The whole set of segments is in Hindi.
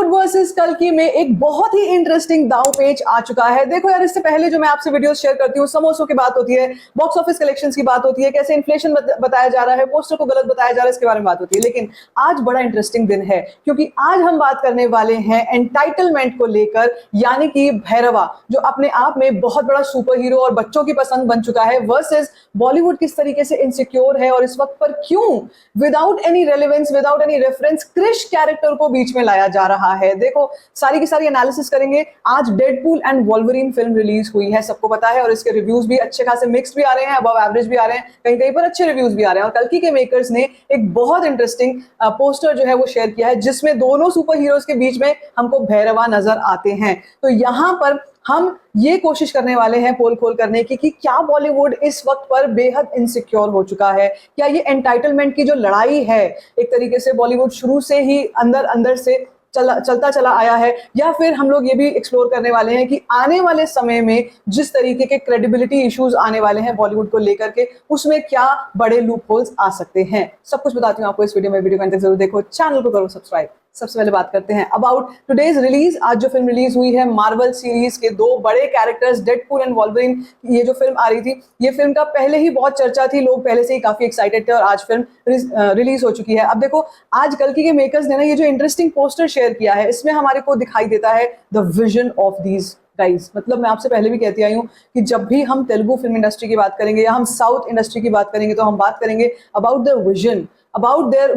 वर्सेस कल्कि में एक बहुत ही इंटरेस्टिंग दांव पेच आ चुका है। देखो यार, इससे पहले जो मैं आपसे वीडियोस शेयर करती हूँ, समोसों की बात होती है, बॉक्स ऑफिस कलेक्शंस की बात होती है, कैसे इन्फ्लेशन बताया जा रहा है, पोस्टर को गलत बताया जा रहा है, इसके बारे में बात होती है। लेकिन आज बड़ा इंटरेस्टिंग दिन है, क्योंकि आज हम बात करने वाले हैं एंटाइटलमेंट को लेकर, यानी कि भैरवा, जो अपने आप में बहुत बड़ा सुपर हीरो और बच्चों की पसंद बन चुका है, वर्सेस बॉलीवुड किस तरीके से इनसिक्योर है और इस वक्त पर क्यों without any relevance, without any reference Krrish character को बीच में लाया जा रहा है। देखो, सारी की सारी एनालिसिस करेंगे। आज Deadpool and Wolverine film release हुई है, सबको पता है, और इसके रिव्यूज भी अच्छे खासे मिक्स्ड भी आ रहे हैं, अबव एवरेज भी आ रहे हैं, कहीं कहीं पर अच्छे रिव्यूज भी आ रहे हैं। और कल्कि के मेकर्स ने एक बहुत इंटरेस्टिंग पोस्टर जो है वो शेयर किया है, जिसमें दोनों सुपर हीरोज के बीच में हमको भैरवा नजर आते हैं। तो यहां पर हम ये कोशिश करने वाले हैं पोल खोल करने की कि क्या बॉलीवुड इस वक्त पर बेहद इनसिक्योर हो चुका है। क्या ये एंटाइटलमेंट की जो लड़ाई है, एक तरीके से बॉलीवुड शुरू से ही अंदर अंदर से चलता चला आया है, या फिर हम लोग ये भी एक्सप्लोर करने वाले हैं कि आने वाले समय में जिस तरीके के क्रेडिबिलिटी इश्यूज आने वाले हैं बॉलीवुड को लेकर के, उसमें क्या बड़े लूप होल्स आ सकते हैं। सब कुछ बताती हूँ आपको इस वीडियो में। वीडियो को अंत तक जरूर देखो, चैनल को करो सब्सक्राइब। सबसे पहले बात करते हैं अबाउट टुडेज रिलीज। आज जो फिल्म रिलीज हुई है, मार्वल सीरीज के दो बड़े कैरेक्टर्स डेडपूल एंड वॉल्वरिन, ये जो फिल्म आ रही थी, ये फिल्म का पहले ही बहुत चर्चा थी, लोग पहले से ही काफी एक्साइटेड थे, और आज फिल्म रिलीज हो चुकी है। अब देखो, आज कल्कि के मेकर्स ने ना ये जो इंटरेस्टिंग पोस्टर शेयर किया है, इसमें हमारे को दिखाई देता है the vision of these guys. मतलब मैं आपसे पहले भी कहती आई हूँ कि जब भी हम तेलुगु फिल्म इंडस्ट्री की बात करेंगे या हम साउथ इंडस्ट्री की बात करेंगे, तो हम बात करेंगे about the vision, about their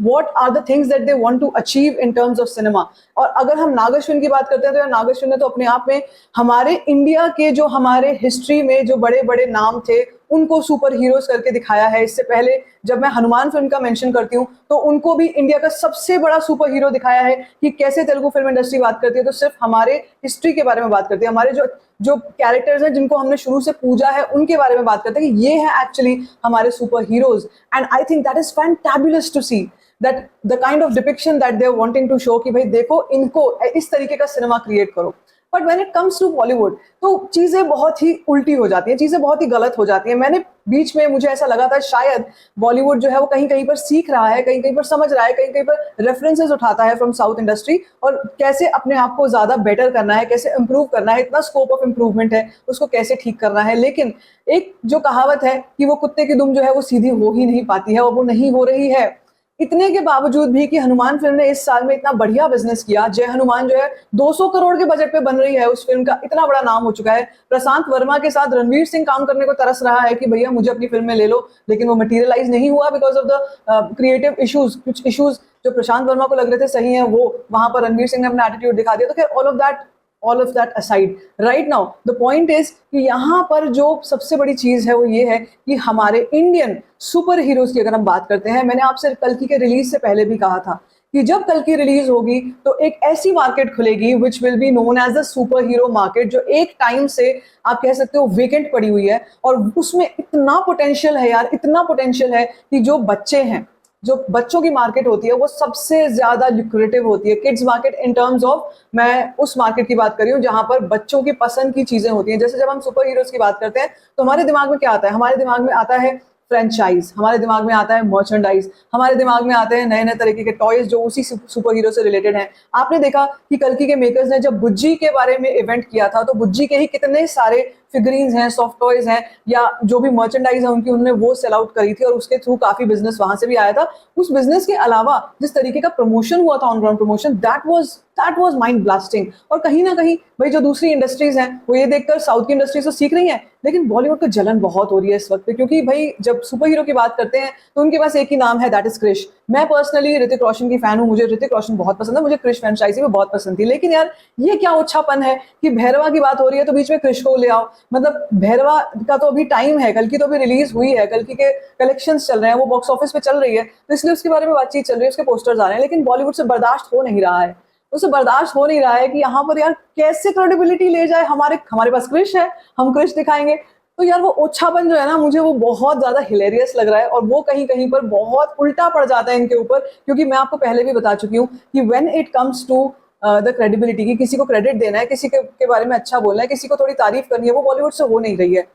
what are the things that they want to achieve in terms of cinema। और अगर हम नागार्जुन की बात करते हैं, तो यार नागार्जुन ने तो अपने आप में हमारे इंडिया के जो हमारे हिस्ट्री में जो बड़े बड़े नाम थे, उनको सुपर हीरोज करके दिखाया है। इससे पहले जब मैं हनुमान फिल्म का मेंशन करती हूँ, तो उनको भी इंडिया का सबसे बड़ा सुपर हीरो दिखाया है कि कैसे तेलुगु फिल्म इंडस्ट्री बात करती है तो सिर्फ हमारे हिस्ट्री के बारे में बात करती है, हमारे जो जो कैरेक्टर्स हैं जिनको हमने शुरू से पूजा है, उनके बारे में बात करते हैं कि ये है एक्चुअली हमारे super heroes. And I think that is fantabulous to see that the kind of depiction that they are wanting to show कि भाई देखो, इनको इस तरीके का सिनेमा क्रिएट करो। But when it comes to Bollywood, तो चीजें बहुत ही उल्टी हो जाती हैं, चीजें बहुत ही गलत हो जाती हैं। मैंने बीच में मुझे ऐसा लगा था शायद बॉलीवुड जो है वो कहीं कहीं पर सीख रहा है, कहीं कहीं पर समझ रहा है, कहीं कहीं पर रेफरेंसेस उठाता है फ्रॉम साउथ इंडस्ट्री, और कैसे अपने आप को ज्यादा बेटर करना है, कैसे इंप्रूव करना है, इतना स्कोप ऑफ इंप्रूवमेंट है, उसको कैसे ठीक करना है। लेकिन एक जो कहावत है कि वो कुत्ते की दुम जो है वो सीधी हो ही नहीं पाती है, और वो नहीं हो रही है। इतने के बावजूद भी कि हनुमान फिल्म ने इस साल में इतना बढ़िया बिजनेस किया, जय हनुमान जो है 200 करोड़ के बजट पे बन रही है, उस फिल्म का इतना बड़ा नाम हो चुका है। प्रशांत वर्मा के साथ रणवीर सिंह काम करने को तरस रहा है कि भैया मुझे अपनी फिल्म में ले लो, लेकिन वो मटेरियलाइज नहीं हुआ because of the creative issues. कुछ इश्यूज जो प्रशांत वर्मा को लग रहे थे सही है, वो वहां पर रणवीर सिंह ने अपना एटीट्यूड दिखा दिया। तो खैर all of that aside, right now the point is कि यहाँ पर जो सबसे बड़ी चीज है वो ये है कि हमारे इंडियन सुपर हीरोज की अगर हम बात करते हैं, मैंने आपसे कल्कि के रिलीज से पहले भी कहा था कि जब कल्कि रिलीज होगी तो एक ऐसी मार्केट खुलेगी which will be known as the super hero market, जो एक टाइम से आप कह सकते हो वेकेंट पड़ी हुई है, और उसमें इतना पोटेंशियल है यार, इतना पोटेंशियल है कि जो बच्चे हैं, जो बच्चों की मार्केट होती है, वो सबसे ज्यादा ल्यूक्रेटिव होती है। Kids market in terms of, मैं उस मार्केट की बात कर रही हूँ जहां पर बच्चों की पसंद की चीजें होती हैं। जैसे जब हम सुपर हीरोज की बात करते हैं, तो हमारे दिमाग में क्या आता है? हमारे दिमाग में आता है फ्रेंचाइज, हमारे दिमाग में आता है मर्चेंडाइज, हमारे दिमाग में आते हैं नए नए तरीके के टॉयज जो उसी सुपर हीरो से रिलेटेड हैं। आपने देखा कि कल्कि के मेकर्स ने जब बुज्जी के बारे में इवेंट किया था, तो बुज्जी के ही कितने सारे फिगरीन्स हैं, सॉफ्ट टॉयज हैं, या जो भी मर्चेंडाइज है उनकी, उन्होंने वो सेल आउट करी थी, और उसके थ्रू काफी बिजनेस वहां से भी आया था। उस बिजनेस के अलावा जिस तरीके का प्रमोशन हुआ था, on ground promotion, that was mind blasting. और कहीं ना कहीं भाई जो दूसरी इंडस्ट्रीज हैं वो ये देखकर साउथ की इंडस्ट्रीज तो सीख रही हैं, लेकिन बॉलीवुड को जलन बहुत हो रही है इस वक्त पे, क्योंकि भाई जब सुपर हीरो की बात करते हैं तो उनके पास एक ही नाम है, दैट इज क्रिश। मैं पर्सनली ऋतिक रोशन की फैन हूँ, मुझे ऋतिक रोशन बहुत पसंद है, मुझे क्रिश फ्रेंचाइजी भी बहुत पसंद थी। लेकिन यार ये क्या ओछापन है कि भैरवा की बात हो रही है तो बीच में क्रिश को ले आओ। मतलब भैरवा का तो अभी टाइम है, कल्कि तो अभी रिलीज हुई है, कल्कि के कलेक्शंस चल रहे हैं, वो बॉक्स ऑफिस पे चल रही है, तो इसलिए उसके बारे में बातचीत चल रही है, उसके पोस्टर्स आ रहे हैं। लेकिन बॉलीवुड से बर्दाश्त हो नहीं रहा है, उसे बर्दाश्त हो नहीं रहा है कि यहाँ पर यार कैसे क्रेडिबिलिटी ले जाए। हमारे पास क्रिश है, हम क्रिश दिखाएंगे। तो यार वो ओछापन जो है ना, मुझे वो बहुत ज्यादा हिलेरियस लग रहा है, और वो कहीं कहीं पर बहुत उल्टा पड़ जाता है इनके ऊपर, क्योंकि मैं आपको पहले भी बता चुकी हूँ कि when it comes to the credibility, की किसी को क्रेडिट देना है, किसी के बारे में अच्छा बोलना है, किसी को थोड़ी तारीफ करनी है, वो बॉलीवुड से हो नहीं रही है।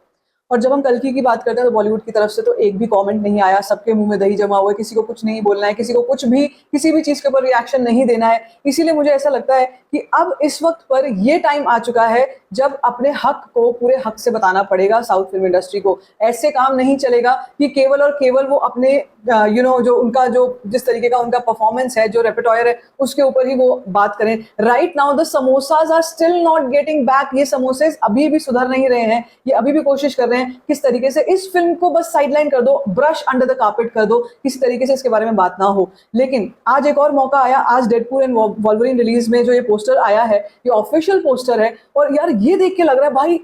और जब हम कल्कि की बात करते हैं तो बॉलीवुड की तरफ से तो एक भी कमेंट नहीं आया, सबके मुंह में दही जमा हुआ है, किसी को कुछ नहीं बोलना है, किसी को कुछ भी किसी भी चीज के ऊपर रिएक्शन नहीं देना है। इसीलिए मुझे ऐसा लगता है कि अब इस वक्त पर ये टाइम आ चुका है जब अपने हक को पूरे हक से बताना पड़ेगा साउथ फिल्म इंडस्ट्री को। ऐसे काम नहीं चलेगा कि केवल और केवल वो अपने जो उनका जो जिस तरीके का उनका परफॉर्मेंस है, जो रेpertoire है, उसके ऊपर ही वो बात करें। Right now the samosas are still not getting back. ये समोसे अभी भी सुधर नहीं रहे हैं, ये अभी भी कोशिश कर रहे हैं किस तरीके से इस फिल्म को बस साइडलाइन कर दो, ब्रश अंडर द कार्पेट कर दो, किसी तरीके से इसके बारे में बात ना हो। लेकिन आज एक और मौका आया, आज डेडपूल एंड वॉल्वरिन रिलीज में जो ये पोस्टर आया है, ये ऑफिशियल पोस्टर है, और यार ये देख के लग रहा है भाई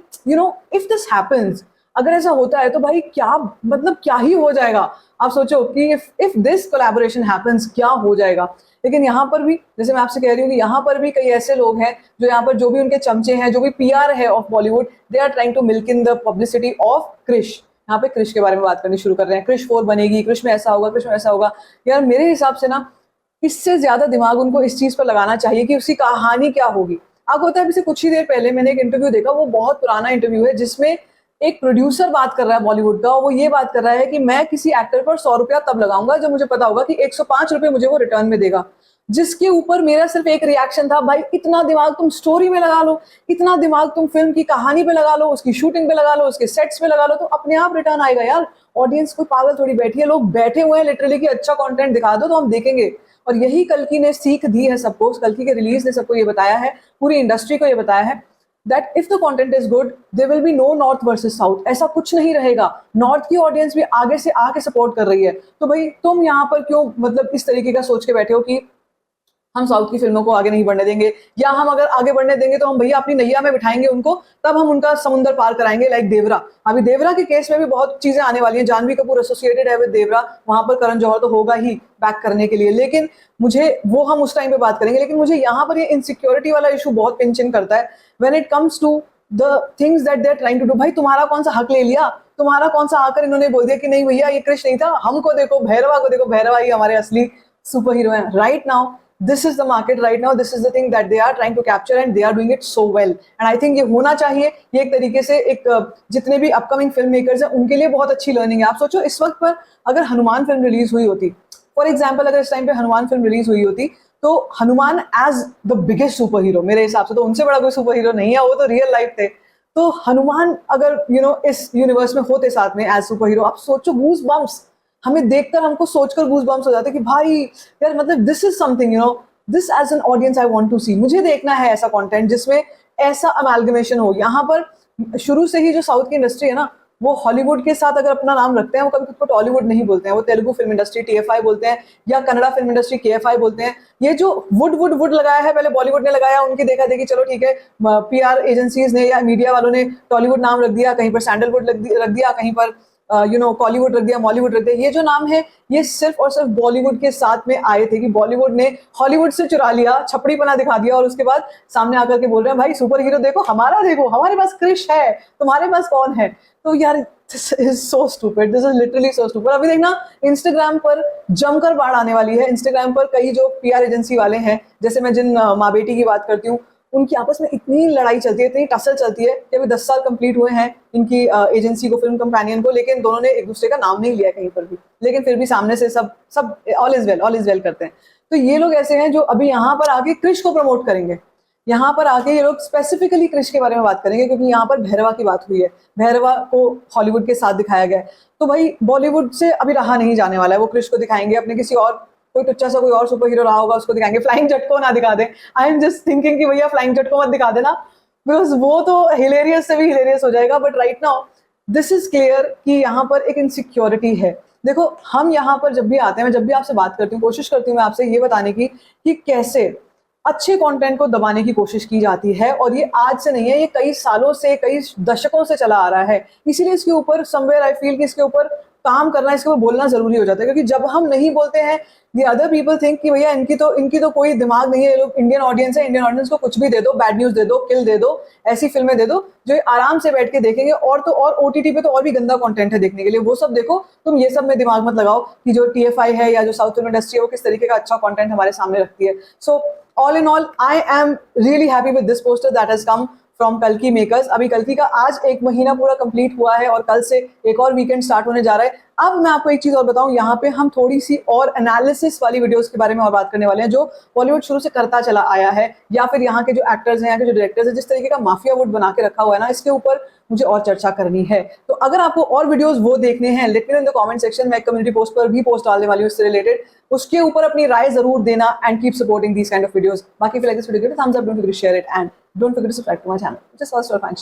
इफ दिस हैपेंस, अगर ऐसा होता है तो भाई क्या मतलब क्या ही हो जाएगा। आप सोचो कि इफ दिस कोलैबोरेशन हैपेंस क्या हो जाएगा। लेकिन यहाँ पर भी जैसे मैं आपसे कह रही हूँ कि यहाँ पर भी कई ऐसे लोग हैं जो यहाँ पर जो भी उनके चमचे हैं, जो भी पीआर है of Bollywood, they are trying to milk in the publicity of Krrish. यहाँ पे क्रिश के बारे में बात करनी शुरू कर रहे हैं, क्रिश 4 बनेगी, क्रिश में ऐसा होगा, क्रिश में ऐसा होगा। यार मेरे हिसाब से ना इससे ज्यादा दिमाग उनको इस चीज पर लगाना चाहिए कि उसकी कहानी क्या होगी। आपको होता है अभी से कुछ ही देर पहले मैंने एक इंटरव्यू देखा, वो बहुत पुराना इंटरव्यू है, जिसमें एक प्रोड्यूसर बात कर रहा है बॉलीवुड का, और वो ये बात कर रहा है कि मैं किसी एक्टर पर 100 रुपया तब लगाऊंगा जब मुझे पता होगा कि 105 रुपये मुझे वो रिटर्न में देगा। जिसके ऊपर मेरा सिर्फ एक रिएक्शन था, भाई इतना दिमाग तुम स्टोरी में लगा लो, इतना दिमाग तुम फिल्म की कहानी पे लगा लो, उसकी शूटिंग पे लगा लो, उसके सेट्स पे लगा लो, तो अपने आप रिटर्न आएगा यार। ऑडियंस कोई पागल थोड़ी बैठी है, लोग बैठे हुए हैं लिटरली कि अच्छा कंटेंट दिखा दो तो हम देखेंगे। और यही कल्कि ने सीख दी है सबको, कल्कि के रिलीज ने सबको ये बताया है, पूरी इंडस्ट्री को ये बताया है that if the content is good there will be no north versus south। ऐसा कुछ नहीं रहेगा, नॉर्थ की ऑडियंस भी आगे से आके सपोर्ट कर रही है, तो भाई तुम यहाँ पर क्यों मतलब इस तरीके का सोच के बैठे हो कि हम साउथ की फिल्मों को आगे नहीं बढ़ने देंगे, या हम अगर आगे बढ़ने देंगे तो हम भैया अपनी नैया में बिठाएंगे उनको, तब हम उनका समुंदर पार कराएंगे। लाइक देवरा, अभी देवरा के केस में भी बहुत चीजें आने वाली हैं, जानवी कपूर एसोसिएटेड है विद देवरा, वहां पर करण जौहर तो होगा ही बैक करने के लिए, लेकिन मुझे वो हम उस टाइम पे बात करेंगे। लेकिन मुझे यहाँ पर ये इनसिक्योरिटी वाला इशू बहुत पिंचिंग करता है when it comes to the things that they are trying to do. भाई तुम्हारा कौन सा हक ले लिया, तुम्हारा कौन सा आकर इन्होंने बोल दिया कि नहीं भैया ये कृष्ण नहीं था, हमको देखो भैरवा को देखो, भैरवा ही हमारे असली सुपर हीरो हैं। Right now this is the market right now, this is the thing that they are trying to capture and they are doing it so well and I think ये होना चाहिए। ये एक तरीके से एक जितने भी अपकमिंग फिल्म मेकर्स हैं उनके लिए बहुत अच्छी लर्निंग है। आप सोचो इस वक्त पर अगर हनुमान फिल्म रिलीज हुई होती, फॉर एग्जाम्पल अगर इस टाइम पे हनुमान फिल्म रिलीज हुई होती, तो Hanuman as the biggest super hero, मेरे हिसाब से तो उनसे बड़ा कोई सुपर हीरो नहीं है, वो तो रियल लाइफ थे, तो हनुमान अगर इस यूनिवर्स में होते साथ में एज सुपर हीरो, आप सोचो गूज बम्प्स, हमें देखकर हमको सोचकर गूज बम्प्स हो जाते कि भाई यार मतलब this is something this as an audience I want to see. मुझे देखना है ऐसा कंटेंट जिसमें ऐसा अमेलगमेशन हो। यहाँ पर शुरू से ही जो साउथ की इंडस्ट्री है ना, वो हॉलीवुड के साथ अगर अपना नाम रखते हैं, वो कभी खुद को टॉलीवुड नहीं बोलते हैं, वो तेलुगु फिल्म इंडस्ट्री TFI बोलते हैं, या कन्नड़ा फिल्म इंडस्ट्री KFI बोलते हैं। ये जो वुड वुड वुड लगाया है पहले बॉलीवुड ने लगाया, उनकी देखा देखी चलो ठीक है, PR एजेंसीज ने या मीडिया वालों ने टॉलीवुड नाम रख दिया, कहीं पर सैंडलवुड रख दिया, कहीं पर कॉलीवुड रख दिया, मॉलीवुड रख दिया। ये जो नाम है ये सिर्फ और सिर्फ बॉलीवुड के साथ में आए थे कि बॉलीवुड ने हॉलीवुड से चुरा लिया, छपड़ी पना दिखा दिया, और उसके बाद सामने आकर के बोल रहे हैं भाई सुपर हीरो देखो हमारा, देखो हमारे पास क्रिश है, तुम्हारे पास कौन है। तो यार this is so stupid, this is literally so stupid. अभी देखना इंस्टाग्राम पर जमकर बाढ़ आने वाली है। इंस्टाग्राम पर कई जो PR एजेंसी वाले हैं, जैसे मैं जिन माँ बेटी की बात करती हूँ, उनकी आपस में इतनी लड़ाई चलती है, इतनी टसल चलती है कि अभी 10 साल कंप्लीट हुए हैं इनकी एजेंसी को, फिल्म कंपेनियन को, लेकिन दोनों ने एक दूसरे का नाम नहीं लिया कहीं पर भी, लेकिन फिर भी सामने से सब ऑल इज वेल करते हैं। तो ये लोग ऐसे हैं जो अभी यहाँ पर आके क्रिश को प्रमोट करेंगे, यहाँ पर आके ये लोग स्पेसिफिकली क्रिश के बारे में बात करेंगे, क्योंकि यहाँ पर भैरवा की बात हुई है, भैरवा को हॉलीवुड के साथ दिखाया गया है, तो भाई बॉलीवुड से अभी रहा नहीं जाने वाला है, वो क्रिश को दिखाएंगे, अपने किसी और कोई टुच्चा सा कोई और सुपर हीरो रहा होगा उसको दिखाएंगे। फ्लाइंग जट को ना दिखा दे, आई एम जस्ट थिंकिंग कि भैया फ्लाइंग जट को मत दिखा देना, बिकॉज वो तो हिलेरियस से भी हिलेरियस हो जाएगा। But right now this is clear कि यहाँ पर एक इनसिक्योरिटी है। देखो हम यहाँ पर जब भी आते हैं, मैं जब भी आपसे बात करती हूँ, कोशिश करती हूँ मैं आपसे ये बताने की कि कैसे अच्छे कंटेंट को दबाने की कोशिश की जाती है, और ये आज से नहीं है, ये कई सालों से, कई दशकों से चला आ रहा है। इसीलिए इसके ऊपर समवेयर आई फील कि इसके ऊपर काम करना, इसके ऊपर बोलना जरूरी हो जाता है, क्योंकि जब हम नहीं बोलते हैं द अदर पीपल थिंक कि भैया इनकी तो कोई दिमाग नहीं है, ये लोग इंडियन ऑडियंस है, इंडियन ऑडियंस को कुछ भी दे दो, बैड न्यूज दे दो, किल दे दो, ऐसी फिल्में दे दो जो आराम से बैठ के देखेंगे, और तो और OTT पे तो और भी गंदा कंटेंट है देखने के लिए, वो सब देखो, तुम ये सब में दिमाग मत लगाओ कि जो TFI है या जो साउथ फिल्म इंडस्ट्री है वो किस तरीके का अच्छा कंटेंट हमारे सामने रखती है। So all in all I am really happy with this poster that has come from कल्कि मेकर्स। अभी कल्कि का आज 1 महीना पूरा कंप्लीट हुआ है और कल से एक और वीकेंड स्टार्ट होने जा रहा है। अब मैं आपको एक चीज और बताऊं, यहाँ पे हम थोड़ी सी और एनालिसिस वाली वीडियोस के बारे में और बात करने वाले हैं, जो बॉलीवुड शुरू से करता चला आया है, या फिर यहाँ के जो एक्टर्स हैं, यहाँ के जो डायरेक्टर्स हैं, जिस तरीके का माफिया वुड बना के रखा हुआ है ना, इसके ऊपर मुझे और चर्चा करनी है। तो अगर आपको और वीडियोस वो देखने हैं, let me know in the comment section. मैं कम्युनिटी पोस्ट पर भी पोस्ट डालने वाली हूँ इससे रिलेटेड, उसके ऊपर अपनी राय जरूर देना and keep supporting these kind of videos. बाकी if you like this video, give it a thumbs up, don't forget to share it and don't forget to subscribe to my channel. Just first of all,